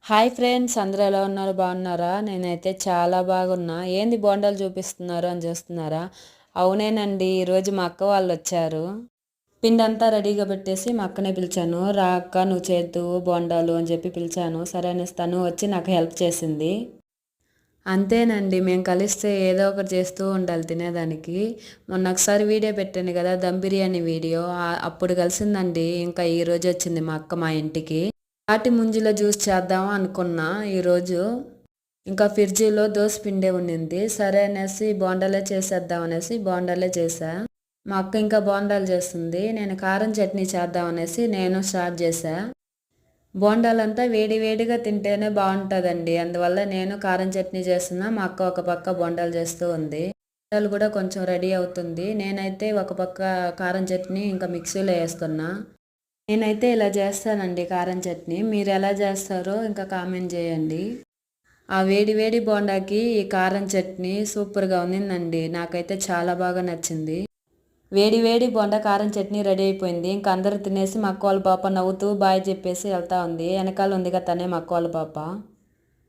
Hi friends, అందరూ ఎలా ఉన్నారు? బాగున్నారా? నేనైతే చాలా బాగున్నా. ఏంది బోండాలు చూపిస్తున్నారు అని చూస్తున్నారా? అవునేనండి, ఈరోజు మా అక్క వాళ్ళు వచ్చారు. పిండి అంతా రెడీగా పెట్టేసి మా అక్కనే పిలిచాను. రా అక్క, నువ్వు చేద్దువు బోండాలు అని చెప్పి పిలిచాను. సరే అనేసి తను వచ్చి నాకు హెల్ప్ చేసింది. అంతేనండి, మేము కలిస్తే ఏదో ఒకటి చేస్తూ ఉండాలి తినేదానికి. మొన్న ఒకసారి వీడియో పెట్టాను కదా, దమ్ బిర్యానీ వీడియో, అప్పుడు కలిసిందండి. ఇంకా ఈరోజు వచ్చింది మా అక్క మా ఇంటికి. తాటి ముంజల జ్యూస్ చేద్దామా అనుకున్నా ఈరోజు. ఇంకా ఫ్రిడ్జ్లో దోశ పిండే ఉండింది. సరే అనేసి బోండాలే చేసేద్దాం అనేసి బోండాలే చేసా. మా అక్క ఇంకా బోండాలు చేస్తుంది. నేను కారం చట్నీ చేద్దాం అనేసి నేను స్టార్ట్ చేశా. బోండాలంతా వేడి వేడిగా తింటేనే బాగుంటుందండి. అందువల్ల నేను కారం చట్నీ చేస్తున్నా, మా అక్క ఒక పక్క బోండాలు చేస్తూ ఉంది. బోండాలు కూడా కొంచెం రెడీ అవుతుంది. నేనైతే ఒక పక్క కారం చట్నీ ఇంకా మిక్సీలో వేస్తున్నా. నేనైతే ఇలా చేస్తానండి కారం చట్నీ. మీరు ఎలా చేస్తారో ఇంకా కామెంట్ చేయండి. ఆ వేడి వేడి బోండాకి ఈ కారం చట్నీ సూపర్గా ఉండిందండి. నాకైతే చాలా బాగా నచ్చింది. వేడి వేడి బోండా కారం చట్నీ రెడీ అయిపోయింది. ఇంకా అందరూ తినేసి మా అక్క వాళ్ళ పాప నవ్వుతూ బాయ్ చెప్పేసి వెళ్తా ఉంది. వెనకాల ఉందిగా తనే మా అక్క వాళ్ళ పాప.